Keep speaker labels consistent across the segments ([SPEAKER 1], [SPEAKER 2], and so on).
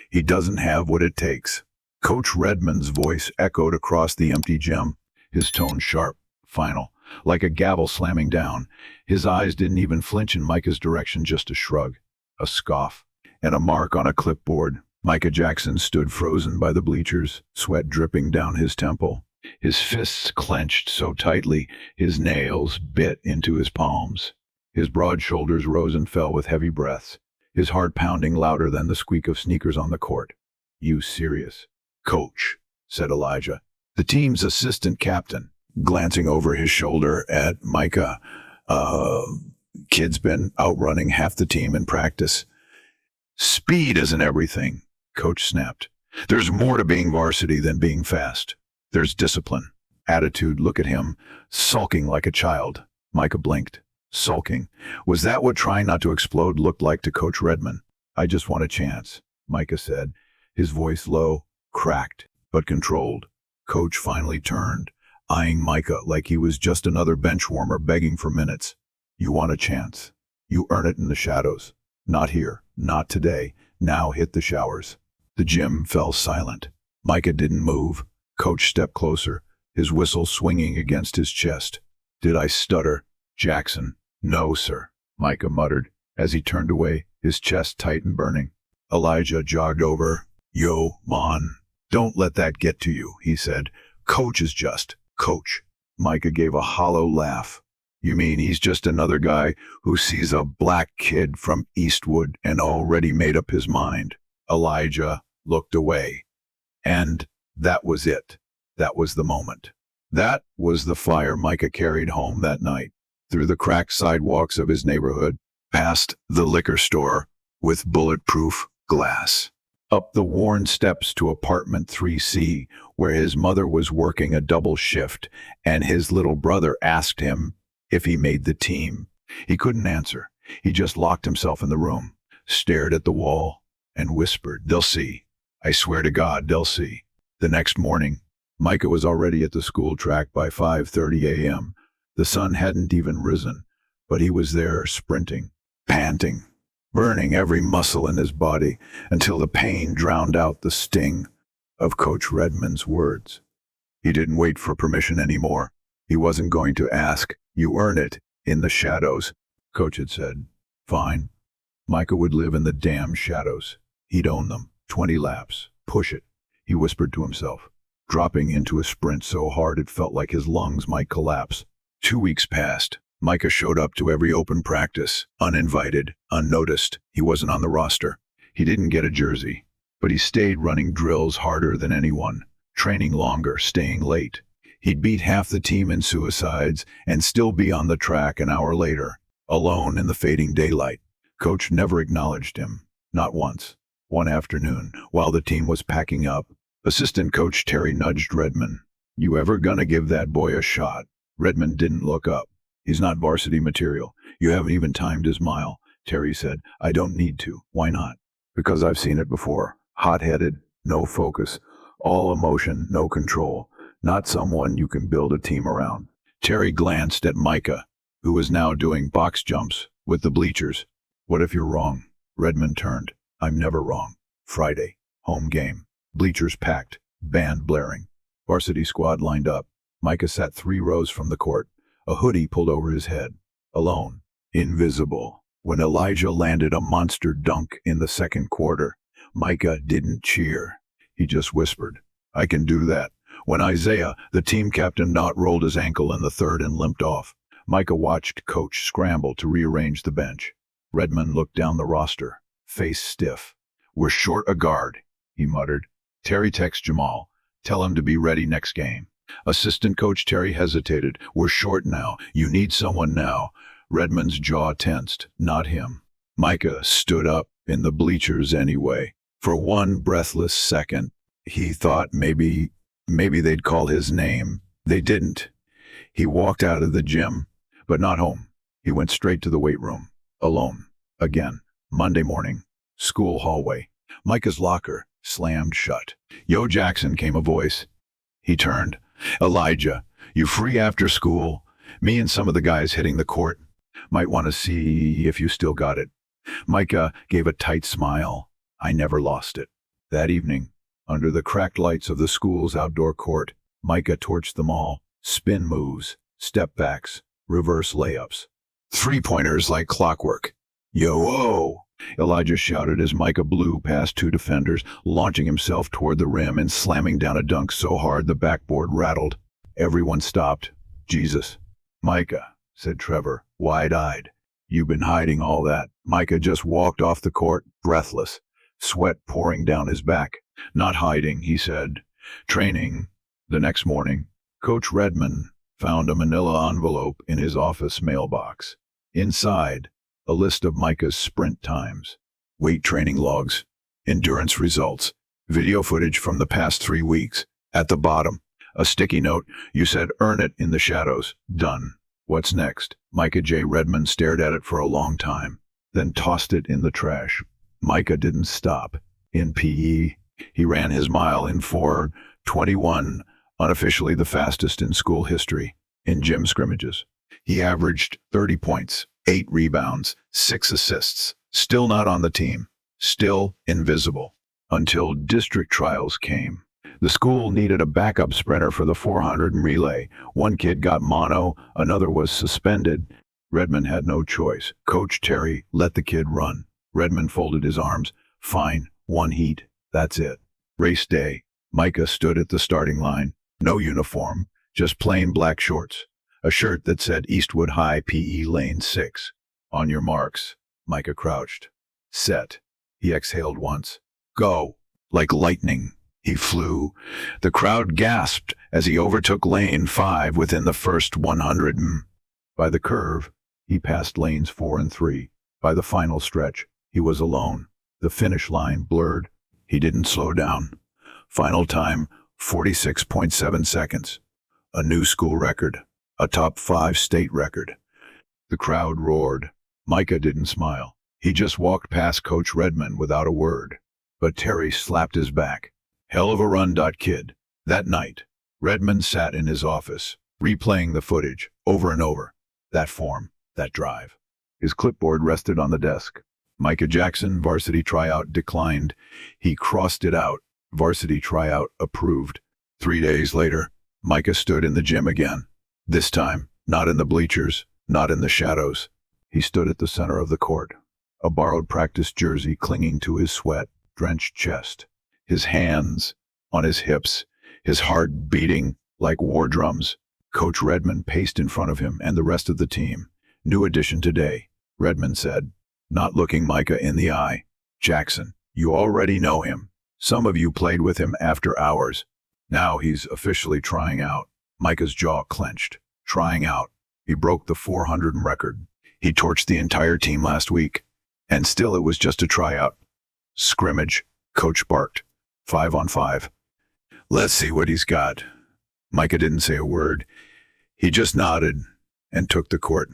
[SPEAKER 1] He doesn't have what it takes. Coach Redmond's voice echoed across the empty gym, his tone sharp, final, like a gavel slamming down. His eyes didn't even flinch in Micah's direction, just a shrug, a scoff, and a mark on a clipboard. Micah Jackson stood frozen by the bleachers, sweat dripping down his temple. His fists clenched so tightly, his nails bit into his palms. His broad shoulders rose and fell with heavy breaths, his heart pounding louder than the squeak of sneakers on the court. "You serious?" "Coach," said Elijah, the team's assistant captain, glancing over his shoulder at Micah. Kid's been outrunning half the team in practice." "Speed isn't everything," Coach snapped. "There's more to being varsity than being fast. There's discipline, attitude. Look at him, sulking like a child." Micah blinked. Sulking. Was that what trying not to explode looked like to Coach Redmond? "I just want a chance," Micah said, his voice low, cracked, but controlled. Coach finally turned, eyeing Micah like he was just another bench warmer begging for minutes. "You want a chance. You earn it in the shadows. Not here, not today. Now hit the showers." The gym fell silent. Micah didn't move. Coach stepped closer, his whistle swinging against his chest. "Did I stutter, Jackson?" "No, sir," Micah muttered as he turned away, his chest tight and burning. Elijah jogged over. "Yo, man, don't let that get to you," he said. "Coach is just Coach." Micah gave a hollow laugh. "You mean he's just another guy who sees a black kid from Eastwood and already made up his mind?" Elijah looked away. And that was it. That was the moment. That was the fire Micah carried home that night, through the cracked sidewalks of his neighborhood, past the liquor store with bulletproof glass, up the worn steps to apartment 3C, where his mother was working a double shift, and his little brother asked him if he made the team. He couldn't answer. He just locked himself in the room, stared at the wall, and whispered, "They'll see. I swear to God, they'll see." The next morning, Micah was already at the school track by 5:30 a.m. The sun hadn't even risen, but he was there, sprinting, panting, burning every muscle in his body until the pain drowned out the sting of Coach Redmond's words. He didn't wait for permission anymore. He wasn't going to ask. "You earn it in the shadows," Coach had said. Fine. Micah would live in the damn shadows. He'd own them. 20 laps. Push it, he whispered to himself, dropping into a sprint so hard it felt like his lungs might collapse. 2 weeks passed. Micah showed up to every open practice, uninvited, unnoticed. He wasn't on the roster. He didn't get a jersey, but he stayed running drills harder than anyone, training longer, staying late. He'd beat half the team in suicides and still be on the track an hour later, alone in the fading daylight. Coach never acknowledged him, not once. One afternoon, while the team was packing up, assistant coach Terry nudged Redmond. "You ever gonna give that boy a shot?" Redmond didn't look up. "He's not varsity material. You haven't even timed his mile," Terry said. "I don't need to." "Why not?" "Because I've seen it before. Hot-headed, no focus, all emotion, no control. Not someone you can build a team around." Terry glanced at Micah, who was now doing box jumps with the bleachers. "What if you're wrong?" Redmond turned. "I'm never wrong." Friday, home game. Bleachers packed, band blaring. Varsity squad lined up. Micah sat 3 rows from the court, a hoodie pulled over his head. Alone, invisible. When Elijah landed a monster dunk in the second quarter, Micah didn't cheer. He just whispered, "I can do that." When Isaiah, the team captain, not rolled his ankle in the third and limped off, Micah watched Coach scramble to rearrange the bench. Redmond looked down the roster, face stiff. "We're short a guard," he muttered. "Terry, text Jamal. Tell him to be ready next game." Assistant coach Terry hesitated. "We're short now. You need someone now." Redmond's jaw tensed. Not him. Micah stood up in the bleachers anyway. For one breathless second, he thought maybe they'd call his name. They didn't. He walked out of the gym, but not home. He went straight to the weight room. Alone. Again. Monday morning. School hallway. Micah's locker slammed shut. "Yo, Jackson," came a voice. He turned. "Elijah, you free after school? Me and some of the guys hitting the court. Might want to see if you still got it." Micah gave a tight smile. "I never lost it." That evening, under the cracked lights of the school's outdoor court, Micah torched them all. Spin moves, step backs, reverse layups. Three-pointers like clockwork. Yo-oh! Elijah shouted as Micah blew past two defenders, launching himself toward the rim and slamming down a dunk so hard the backboard rattled. Everyone stopped. Jesus. Micah, said Trevor, wide-eyed. You've been hiding all that. Micah just walked off the court, breathless, sweat pouring down his back. Not hiding, he said. Training. The next morning, Coach Redmond found a manila envelope in his office mailbox. Inside, a list of Micah's sprint times, weight training logs, endurance results, video footage from the past 3 weeks. At the bottom, a sticky note. You said earn it in the shadows. Done. What's next? Micah J. Redmond stared at it for a long time, then tossed it in the trash. Micah didn't stop. In PE, he ran his mile in 4:21, unofficially the fastest in school history. In gym scrimmages, he averaged 30 points, 8 rebounds, 6 assists. Still not on the team. Still invisible. Until district trials came. The school needed a backup sprinter for the 400 relay. One kid got mono, another was suspended. Redmond had no choice. Coach Terry let the kid run. Redmond folded his arms. Fine, 1 heat. That's it. Race day. Micah stood at the starting line. No uniform, just plain black shorts. A shirt that said Eastwood High PE Lane 6. On your marks. Micah crouched. Set. He exhaled once. Go. Like lightning, he flew. The crowd gasped as he overtook lane 5 within the first 100 By the curve, he passed lanes 4 and 3. By the final stretch, he was alone. The finish line blurred. He didn't slow down. Final time, 46.7 seconds. A new school record. A top 5 state record. The crowd roared. Micah didn't smile. He just walked past Coach Redmond without a word. But Terry slapped his back. Hell of a run, kid. That night, Redmond sat in his office, replaying the footage over and over. That form, that drive. His clipboard rested on the desk. Micah Jackson, varsity tryout declined. He crossed it out. Varsity tryout approved. 3 days later, Micah stood in the gym again. This time, not in the bleachers, not in the shadows. He stood at the center of the court, a borrowed practice jersey clinging to his sweat-drenched chest, his hands on his hips, his heart beating like war drums. Coach Redmond paced in front of him and the rest of the team. New addition today, Redmond said, not looking Micah in the eye. Jackson, you already know him. Some of you played with him after hours. Now he's officially trying out. Micah's jaw clenched. Trying out. He broke the 400 record. He torched the entire team last week. And still it was just a tryout. Scrimmage, coach barked. 5 on 5. Let's see what he's got. Micah didn't say a word. He just nodded and took the court.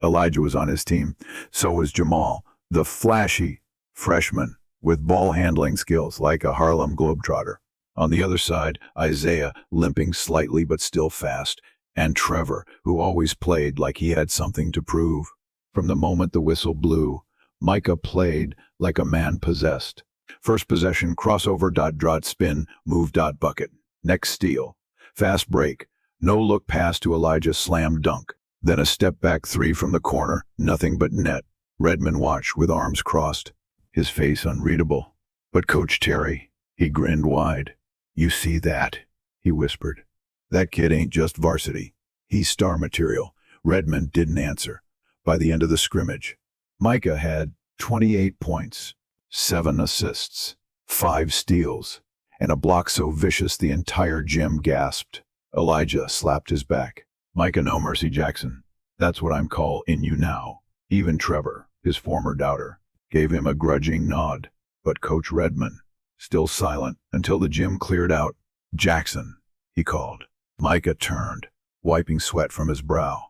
[SPEAKER 1] Elijah was on his team. So was Jamal, the flashy freshman with ball handling skills like a Harlem Globetrotter. On the other side, Isaiah, limping slightly but still fast, and Trevor, who always played like he had something to prove. From the moment the whistle blew, Micah played like a man possessed. First possession, crossover, dot, spin, move, bucket. Next steal. Fast break. No look pass to Elijah, slam dunk. Then a step back 3 from the corner, nothing but net. Redmond watched with arms crossed, his face unreadable. But Coach Terry, he grinned wide. You see that? He whispered. That kid ain't just varsity. He's star material. Redmond didn't answer. By the end of the scrimmage, Micah had 28 points, 7 assists, 5 steals, and a block so vicious the entire gym gasped. Elijah slapped his back. Micah, no mercy, Jackson. That's what I'm calling you now. Even Trevor, his former doubter, gave him a grudging nod. But Coach Redmond, still silent until the gym cleared out. Jackson, he called. Micah turned, wiping sweat from his brow.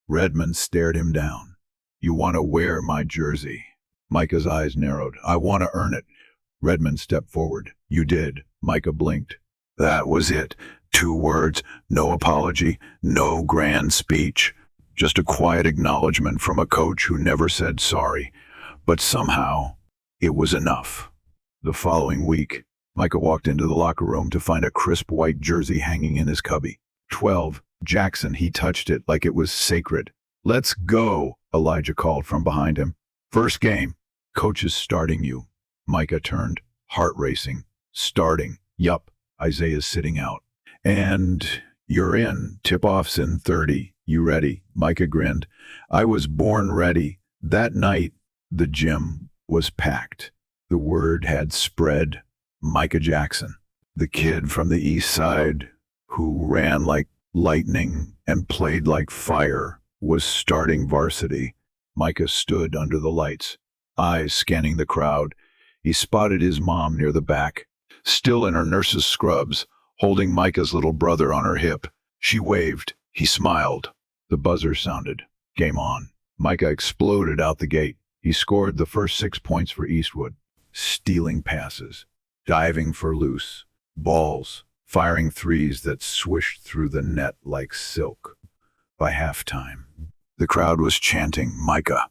[SPEAKER 1] Redmond stared him down. You want to wear my jersey? Micah's eyes narrowed. I want to earn it. Redmond stepped forward. You did. Micah blinked. That was it. 2 words, no apology, no grand speech. Just a quiet acknowledgement from a coach who never said sorry. But somehow, it was enough. The following week, Micah walked into the locker room to find a crisp white jersey hanging in his cubby. 12. Jackson, he touched it like it was sacred. Let's go, Elijah called from behind him. First game. Coach is starting you. Micah turned, heart racing. Starting. Yup, Isaiah's sitting out. And you're in. Tip-off's in 30. You ready? Micah grinned. I was born ready. That night, the gym was packed. The word had spread. Micah Jackson, the kid from the east side who ran like lightning and played like fire, was starting varsity. Micah stood under the lights, eyes scanning the crowd. He spotted his mom near the back, still in her nurse's scrubs, holding Micah's little brother on her hip. She waved. He smiled. The buzzer sounded. Game on. Micah exploded out the gate. He scored the first 6 points for Eastwood, stealing passes, diving for loose balls, firing threes that swished through the net like silk. By halftime, the crowd was chanting, Micah,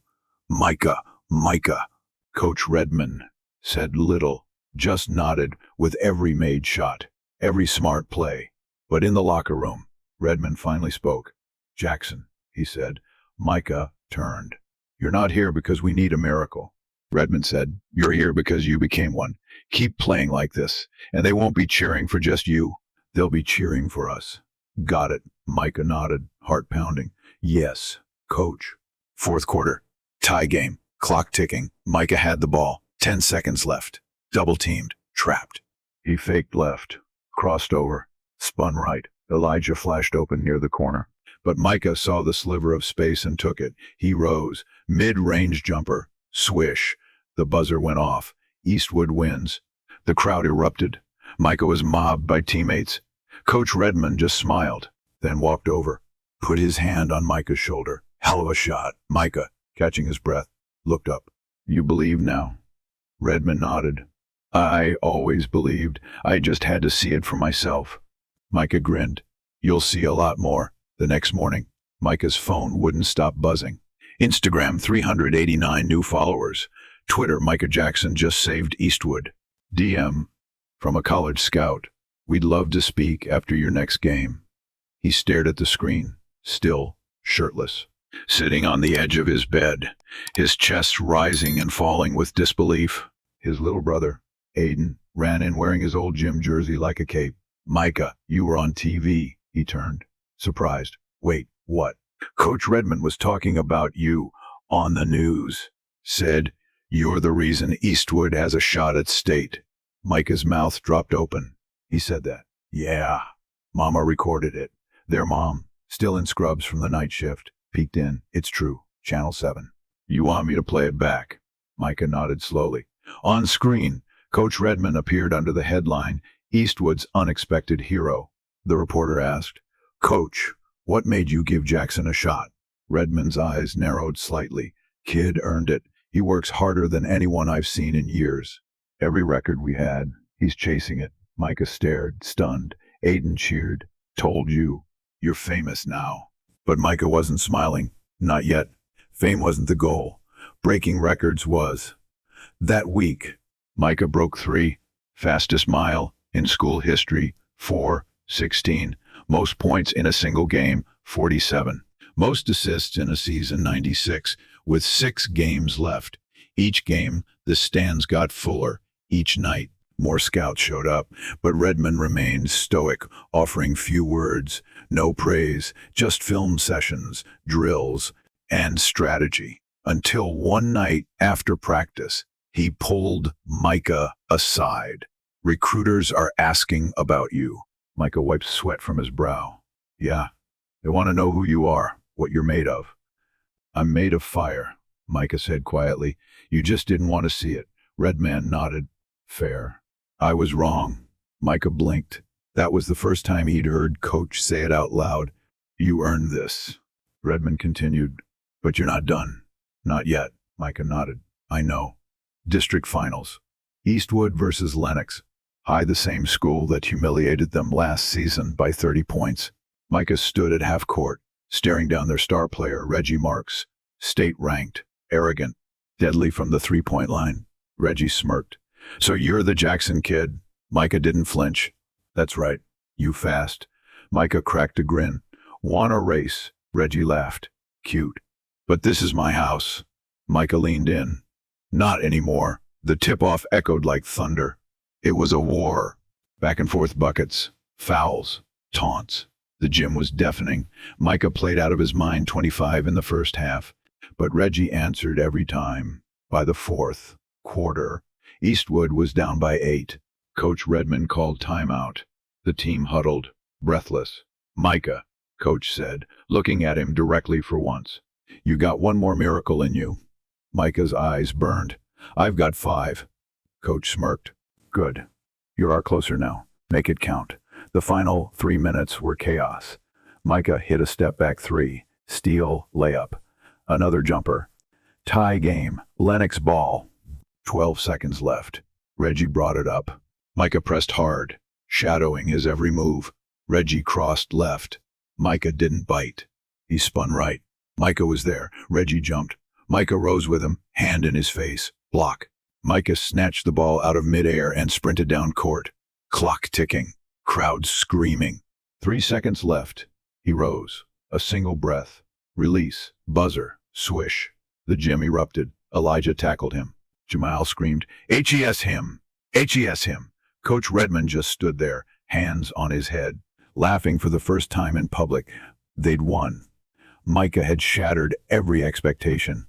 [SPEAKER 1] Micah, Micah. Coach Redmond said little, just nodded with every made shot, every smart play. But in the locker room, Redmond finally spoke. Jackson, he said. Micah turned. You're not here because we need a miracle. Redmond said, you're here because you became one. Keep playing like this, and they won't be cheering for just you. They'll be cheering for us. Got it. Micah nodded, heart pounding. Yes, coach. Fourth quarter. Tie game. Clock ticking. Micah had the ball. 10 seconds left. Double teamed. Trapped. He faked left. Crossed over. Spun right. Elijah flashed open near the corner. But Micah saw the sliver of space and took it. He rose. Mid-range jumper. Swish. The buzzer went off. Eastwood wins. The crowd erupted. Micah was mobbed by teammates. Coach Redmond just smiled, then walked over, put his hand on Micah's shoulder. Hell of a shot. Micah, catching his breath, looked up. You believe now? Redmond nodded. I always believed. I just had to see it for myself. Micah grinned. You'll see a lot more. The next morning, Micah's phone wouldn't stop buzzing. Instagram, 389 new followers. Twitter, Micah Jackson just saved Eastwood. DM, from a college scout. We'd love to speak after your next game. He stared at the screen, still shirtless, sitting on the edge of his bed, his chest rising and falling with disbelief. His little brother, Aiden, ran in wearing his old gym jersey like a cape. Micah, you were on TV. He turned, surprised. Wait, what? Coach Redmond was talking about you on the news. Said, you're the reason Eastwood has a shot at state. Micah's mouth dropped open. He said that. Yeah. Mama recorded it. Their mom, still in scrubs from the night shift, peeked in. It's true. Channel 7. You want me to play it back? Micah nodded slowly. On screen, Coach Redmond appeared under the headline, Eastwood's Unexpected Hero. The reporter asked, Coach, what made you give Jackson a shot? Redmond's eyes narrowed slightly. Kid earned it. He works harder than anyone I've seen in years. Every record we had, he's chasing it. Micah stared, stunned. Aiden cheered. Told you. You're famous now. But Micah wasn't smiling. Not yet. Fame wasn't the goal. Breaking records was. That week, Micah broke 3. Fastest mile in school history, 4:16. Most points in a single game, 47. Most assists in a season, 96, with 6 games left. Each game, the stands got fuller. Each night, more scouts showed up, but Redmond remained stoic, offering few words, no praise, just film sessions, drills, and strategy. Until one night after practice, he pulled Micah aside. Recruiters are asking about you. Micah wiped sweat from his brow. Yeah, they want to know who you are, what you're made of. I'm made of fire, Micah said quietly. You just didn't want to see it. Redman nodded. Fair. I was wrong. Micah blinked. That was the first time he'd heard Coach say it out loud. You earned this. Redmond continued. But you're not done. Not yet. Micah nodded. I know. District finals. Eastwood versus Lenox. High, the same school that humiliated them last season by 30 points. Micah stood at half court, staring down their star player, Reggie Marks. State-ranked, arrogant, deadly from the three-point line. Reggie smirked. So you're the Jackson kid? Micah didn't flinch. That's right. You fast. Micah cracked a grin. Want a race? Reggie laughed. Cute. But this is my house. Micah leaned in. Not anymore. The tip-off echoed like thunder. It was a war. Back and forth buckets, fouls, taunts. The gym was deafening. Micah played out of his mind 25 in the first half, but Reggie answered every time. By the fourth quarter, Eastwood was down by 8. Coach Redmond called timeout. The team huddled, breathless. Micah, Coach said, looking at him directly for once. You got one more miracle in you. Micah's eyes burned. I've got 5. Coach smirked. Good. You're our closer now. Make it count. The final 3 minutes were chaos. Micah hit a step-back 3. Steal, layup. Another jumper. Tie game. Lennox ball. 12 seconds left. Reggie brought it up. Micah pressed hard, shadowing his every move. Reggie crossed left. Micah didn't bite. He spun right. Micah was there. Reggie jumped. Micah rose with him, hand in his face. Block. Micah snatched the ball out of midair and sprinted down court. Clock ticking. Crowd screaming. 3 seconds left. He rose. A single breath. Release. Buzzer. Swish. The gym erupted. Elijah tackled him. Jamal screamed, HES him! HES him! Coach Redmond just stood there, hands on his head, laughing for the first time in public. They'd won. Micah had shattered every expectation.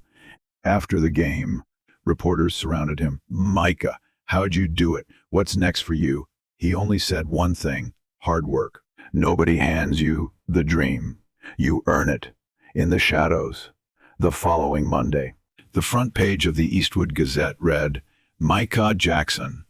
[SPEAKER 1] After the game, reporters surrounded him. Micah, how'd you do it? What's next for you? He only said one thing, hard work. Nobody hands you the dream. You earn it. In the shadows. The following Monday, the front page of the Eastwood Gazette read, Micah Jackson.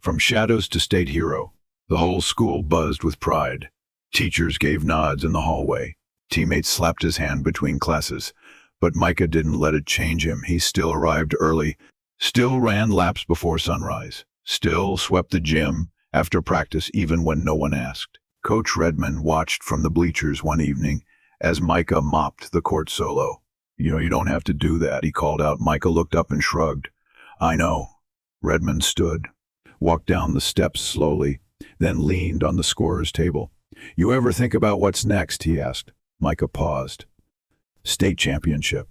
[SPEAKER 1] From shadows to state hero. The whole school buzzed with pride. Teachers gave nods in the hallway. Teammates slapped his hand between classes. But Micah didn't let it change him. He still arrived early, still ran laps before sunrise, still swept the gym after practice even when no one asked. Coach Redmond watched from the bleachers one evening as Micah mopped the court solo. You don't have to do that, he called out. Micah looked up and shrugged. I know. Redmond stood, walked down the steps slowly, then leaned on the scorer's table. You ever think about what's next? He asked. Micah paused. State championship.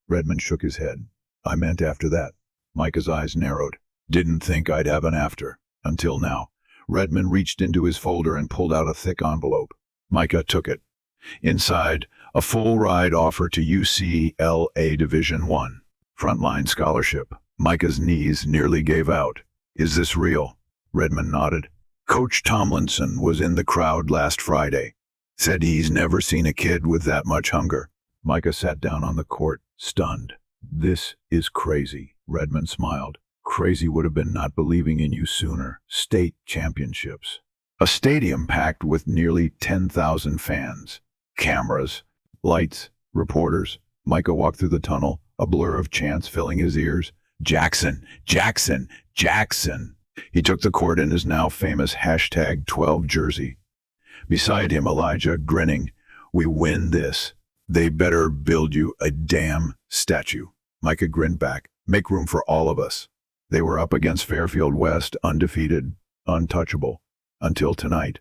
[SPEAKER 1] Redmond shook his head. I meant after that. Micah's eyes narrowed. Didn't think I'd have an after. Until now. Redmond reached into his folder and pulled out a thick envelope. Micah took it. Inside, a full-ride offer to UCLA Division I. Frontline scholarship. Micah's knees nearly gave out. Is this real? Redmond nodded. Coach Tomlinson was in the crowd last Friday. Said he's never seen a kid with that much hunger. Micah sat down on the court, stunned. This is crazy, Redmond smiled. Crazy would have been not believing in you sooner. State championships. A stadium packed with nearly 10,000 fans. Cameras, lights, reporters. Micah walked through the tunnel, a blur of chants filling his ears. Jackson, Jackson, Jackson. He took the court in his now famous #12 jersey. Beside him, Elijah, grinning. We win this. They better build you a damn statue. Micah grinned back. Make room for all of us. They were up against Fairfield West, undefeated, untouchable. Until tonight.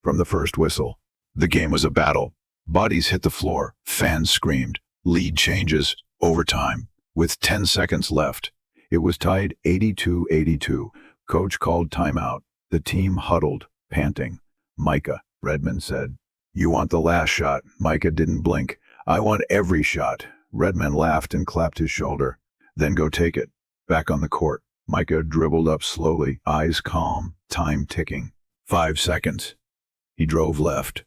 [SPEAKER 1] From the first whistle. The game was a battle. Bodies hit the floor. Fans screamed. Lead changes. Overtime. With 10 seconds left. It was tied 82-82. Coach called timeout. The team huddled, panting. Micah, Redmond said. You want the last shot? Micah didn't blink. I want every shot. Redmond laughed and clapped his shoulder. Then go take it. Back on the court. Micah dribbled up slowly, eyes calm, time ticking. 5 seconds. He drove left.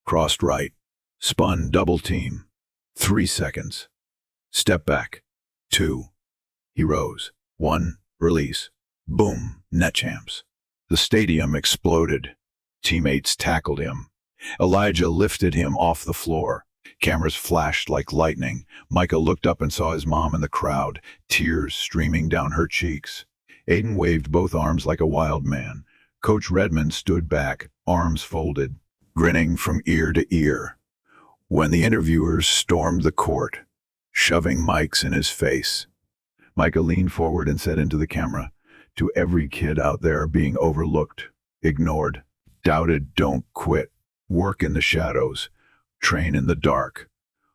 [SPEAKER 1] Crossed right. Spun double team. 3 seconds. Step back. 2. He rose. 1. Release. Boom. Net champs. The stadium exploded. Teammates tackled him. Elijah lifted him off the floor. Cameras flashed like lightning. Micah looked up and saw his mom in the crowd, tears streaming down her cheeks. Aiden waved both arms like a wild man. Coach Redmond stood back, arms folded, grinning from ear to ear. When the interviewers stormed the court, shoving mics in his face, Micah leaned forward and said into the camera, To every kid out there being overlooked, ignored, doubted, don't quit. Work in the shadows. Train in the dark.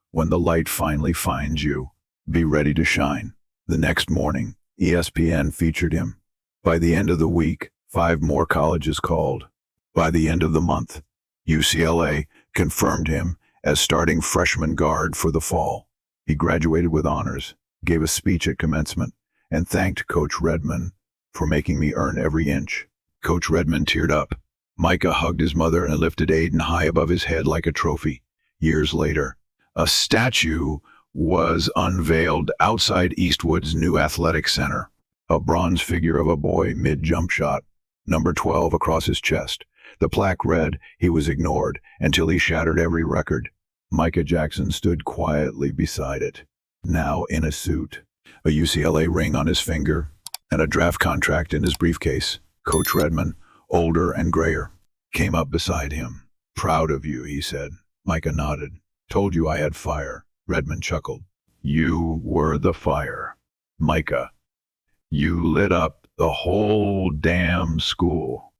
[SPEAKER 1] When the light finally finds you, be ready to shine. The next morning, ESPN featured him. By the end of the week, 5 more colleges called. By the end of the month, UCLA confirmed him as starting freshman guard for the fall. He graduated with honors, gave a speech at commencement, and thanked Coach Redman for making me earn every inch. Coach Redman teared up. Micah hugged his mother and lifted Aiden high above his head like a trophy. Years later, a statue was unveiled outside Eastwood's new athletic center. A bronze figure of a boy mid-jump shot, number 12 across his chest. The plaque read, "He was ignored until he shattered every record." Micah Jackson stood quietly beside it, now in a suit, a UCLA ring on his finger, and a draft contract in his briefcase. Coach Redman, older and grayer, came up beside him. "Proud of you," he said. Micah nodded. "Told you I had fire." Redman chuckled. "You were the fire, Micah. You lit up the whole damn school."